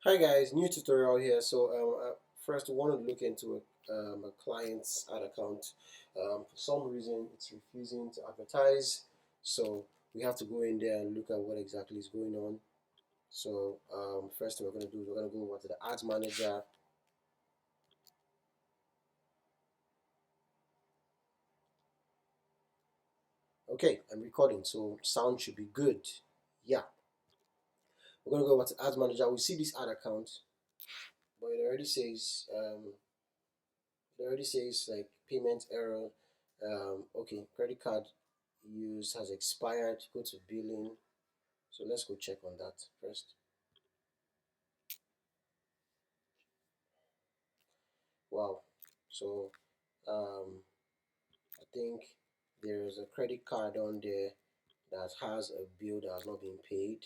Hi guys, new tutorial here. First we want to look into a client's ad account. For some reason it's refusing to advertise, so we have to go in there and look at what exactly is going on. First thing we're going to do is we're going to go over to the ads manager. Okay, I'm recording, so sound should be good. Yeah, we're going to go over to ads manager. We see this ad account, but it already says like payment error. Okay, credit card use has expired. Go to billing. So let's go check on that first. Wow. So I think there's a credit card on there that has a bill that has not been paid,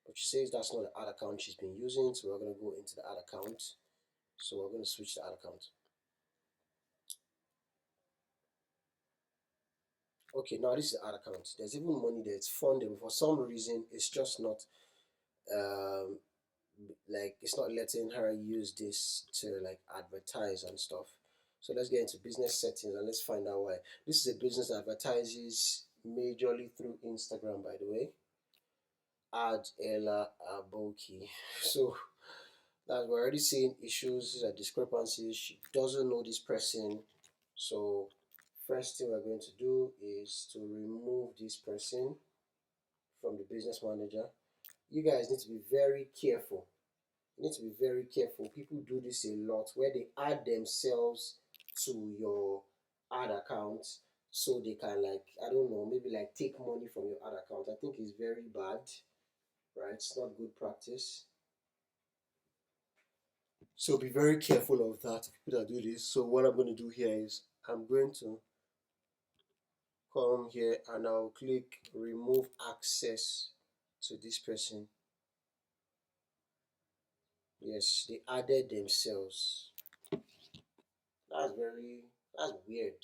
but she says that's not the ad account she's been using. So we're going to go into the ad account. So we're going to switch the ad account. Okay, now this is the ad account. There's even money there. It's funded, but for some reason it's just not um like it's not letting her use this to like advertise and stuff. So let's get into business settings and let's find out why. This is a business that advertises majorly through Instagram, by the way. Ad Ella Aboki. So that we're already seeing issues and discrepancies. She doesn't know this person. So first thing we're going to do is to remove this person from the business manager. You guys need to be very careful. You need to be very careful. People do this a lot where they add themselves to your ad account so they can, like, I don't know, maybe like take money from your ad account. I think it's very bad, right? It's not good practice. So be very careful of that, people that do this. So what I'm going to do here is I'm going to come here and I'll click remove access to this person. Yes, they added themselves. That's weird.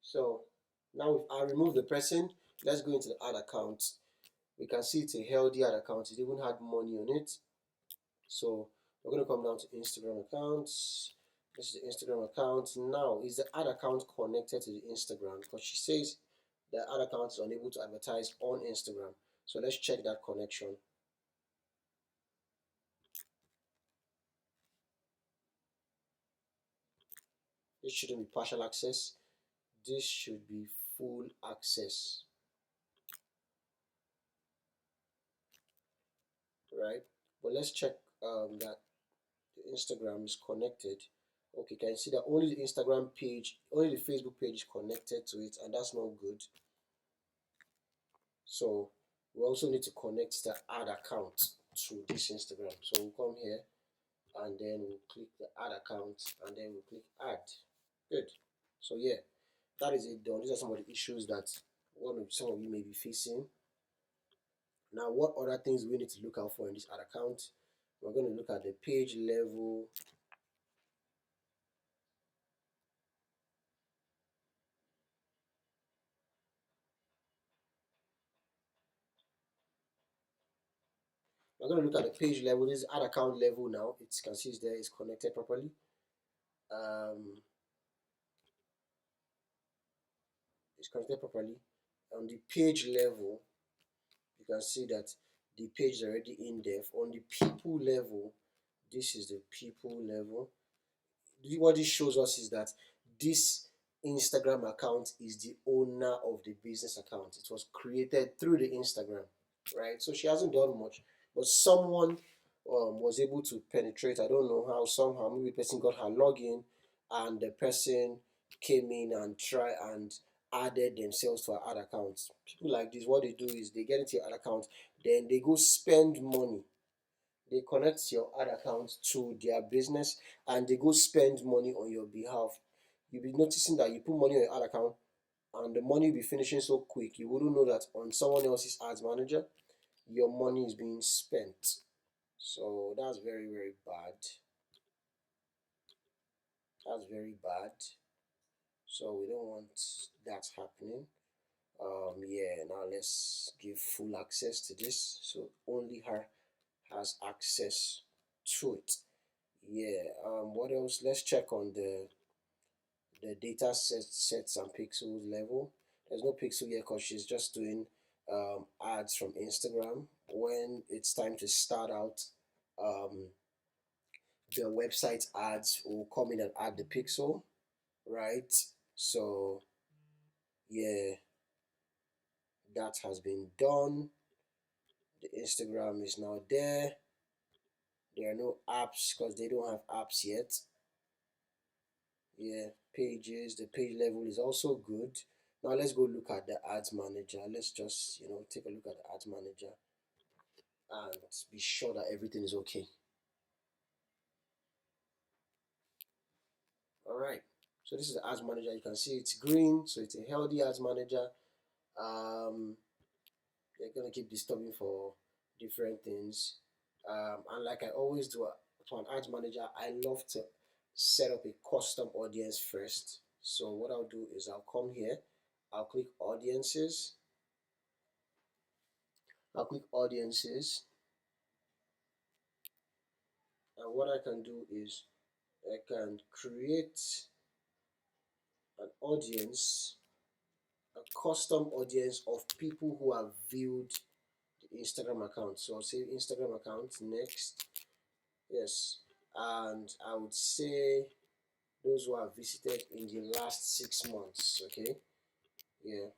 So now if I remove the person, let's go into the ad account. We can see it's a healthy ad account. It even had money on it. So we're going to come down to Instagram accounts. This is the Instagram account. Now, is the ad account connected to the Instagram? Because she says the ad account is unable to advertise on Instagram. So let's check that connection. This shouldn't be partial access. This should be full access, right? But let's check that the Instagram is connected. Okay, can you see that only the Instagram page, only the Facebook page is connected to it, and that's not good. So we also need to connect the ad account to this Instagram. So we'll come here and then we'll click the ad account and then we'll click add. Good. So yeah, that is it done. These are some of the issues that some of you may be facing. Now, what other things we need to look out for in this ad account? We're going to look at the page level. We're going to look at the page level. This is ad account level now. It can see there is connected properly. It's connected properly. On the page level, you can see that the page is already in there. On the people level, this is the people level. What this shows us is that this Instagram account is the owner of the business account. It was created through the Instagram, right? So she hasn't done much, but someone was able to penetrate. I don't know how. Somehow, maybe the person got her login, and the person came in and try and added themselves to our ad accounts. People like this, what they do is they get into your ad account, then they go spend money. They connect your ad account to their business and they go spend money on your behalf. You'll be noticing that you put money on your ad account and the money will be finishing so quick. You wouldn't know that on someone else's ads manager, your money is being spent. So that's very, very bad. That's very bad. So we don't want that happening. Yeah, now let's give full access to this, so only her has access to it. Yeah. What else? Let's check on the data sets and pixels level. There's no pixel here because she's just doing ads from Instagram. When it's time to start out, um, the website ads will come in and add the pixel, right? So yeah, that has been done. The Instagram is now there. There are no apps because they don't have apps yet. Yeah, pages, the page level is also good. Now let's go look at the ads manager. Let's just, take a look at the ads manager and be sure that everything is okay. All right. So this is the ads manager. You can see it's green, so it's a healthy ads manager. Um, they're gonna keep disturbing for different things. And like I always do to an ads manager, I love to set up a custom audience first. So what I'll do is I'll come here, I'll click audiences, and what I can do is I can create an audience, a custom audience of people who have viewed the Instagram account. So I'll say Instagram account next, yes, and I would say those who have visited in the last 6 months. Okay, yeah,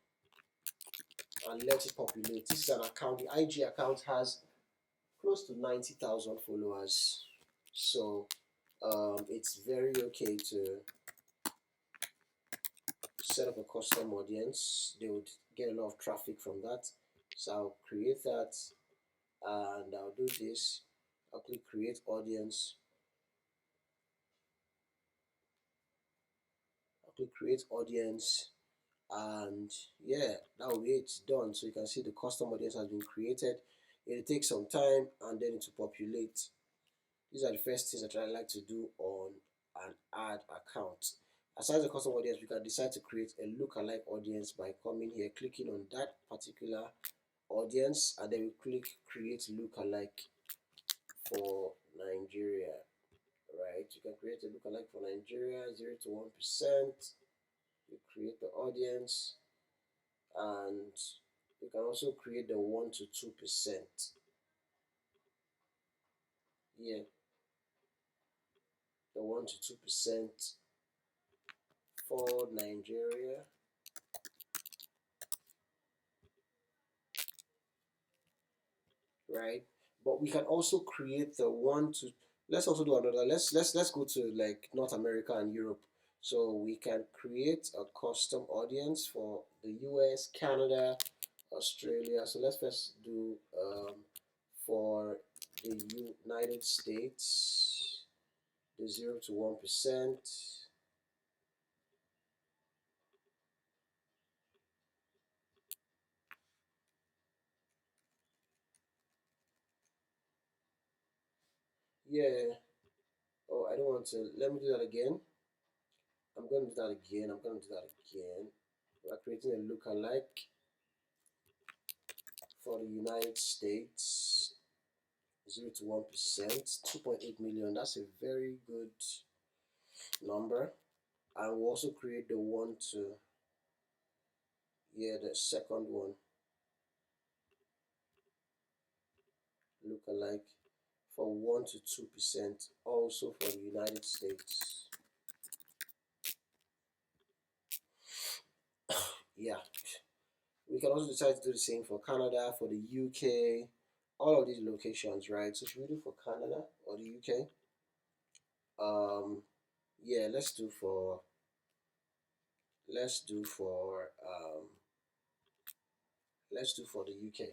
and let it populate. This is an account. The IG account has close to 90,000 followers, so it's very okay to set up a custom audience. They would get a lot of traffic from that. So I'll create that and I'll do this. I'll click create audience. I'll click create audience, and yeah, that will be it, done. So you can see the custom audience has been created. It'll take some time and then it will populate. These are the first things that I like to do on an ad account. Aside the custom audience, we can decide to create a lookalike audience by coming here, clicking on that particular audience, and then we click create lookalike for Nigeria. Right, you can create a lookalike for Nigeria, 0 to 1%. You create the audience, and you can also create the 1 to 2%. Yeah, the 1 to 2% for Nigeria. Right, but we can also create the 1 to, let's also do another, let's go to like North America and Europe. So we can create a custom audience for the US, Canada, Australia. So let's first do for the United States, the 0 to 1%. Yeah. Oh, I don't want to. Let me do that again. I'm going to do that again. I'm going to do that again. We're creating a lookalike for the United States, 0 to 1%, 2.8 million. That's a very good number. And we'll also create the 1 to, yeah, the second one, lookalike for 1 to 2%, also for the United States. Yeah, we can also decide to do the same for Canada, for the UK, all of these locations, right? So should we do for Canada or the UK? Yeah, let's do for let's do for the UK.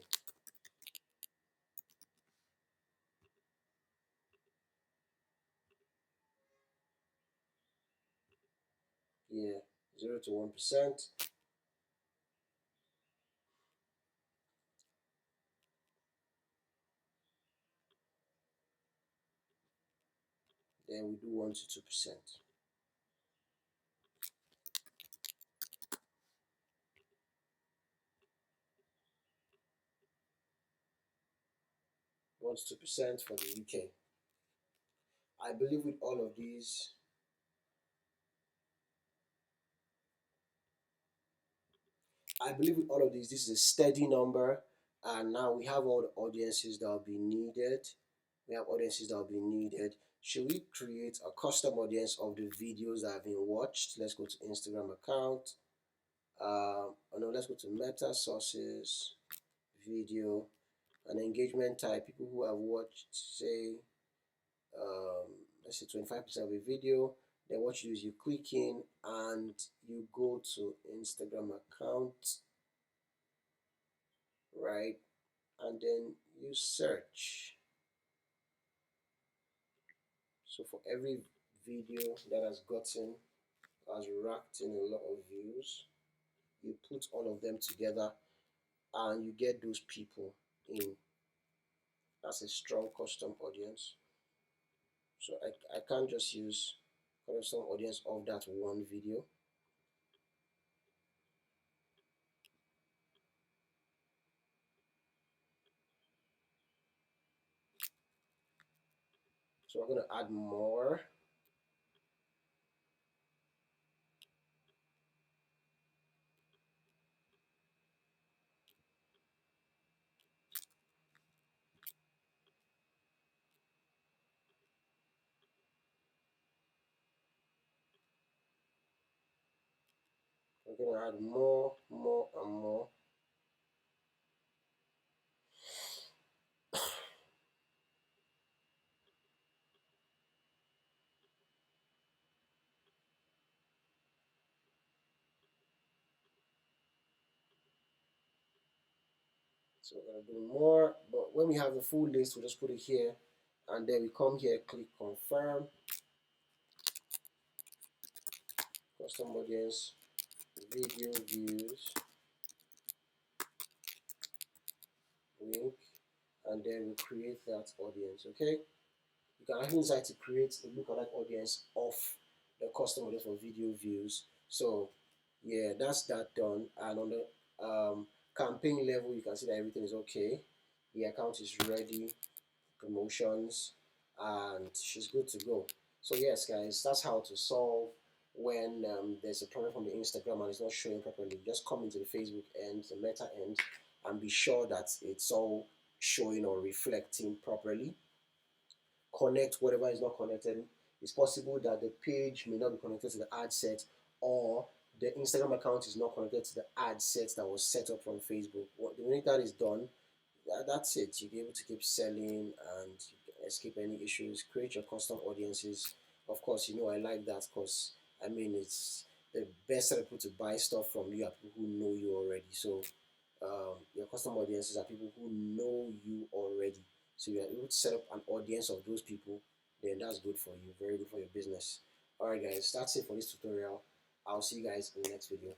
Yeah, 0 to 1%. Then we do 1 to 2%. wants 2% for the UK. I believe with all of these, this is a steady number, and now we have all the audiences that will be needed. Should we create a custom audience of the videos that have been watched? Let's go to Instagram account. Oh no, let's go to meta sources, video, and engagement type. People who have watched, say, let's say 25% of a video. Then what you do is you click in and you go to Instagram account, right? And then you search. So for every video that has racked in a lot of views, you put all of them together and you get those people in. That's a strong custom audience. So I can't just use custom audience of that one video. So we're going to add more. We're going to add more, more, and more. So we're going to do more, but when we have the full list, we'll just put it here, and then we come here, click confirm, custom audience, video views, link, and then we create that audience. Okay, you can actually decide to create a lookalike audience of the custom audience for video views. So yeah, that's that done. And on the campaign level, you can see that everything is okay. The account is ready, promotions, and she's good to go. So yes, guys, that's how to solve when there's a problem from the Instagram and it's not showing properly. Just come into the Facebook end, the Meta end, and be sure that it's all showing or reflecting properly. Connect whatever is not connected. It's possible that the page may not be connected to the ad set, or the Instagram account is not connected to the ad set that was set up from Facebook. The minute that is done, that's it. You'll be able to keep selling and escape any issues. Create your custom audiences. Of course, I like that because I mean it's the best set of people to buy stuff from you are people who know you already. So your custom audiences are people who know you already. So you're able to set up an audience of those people, then that's good for you. Very good for your business. Alright guys, that's it for this tutorial. I'll see you guys in the next video.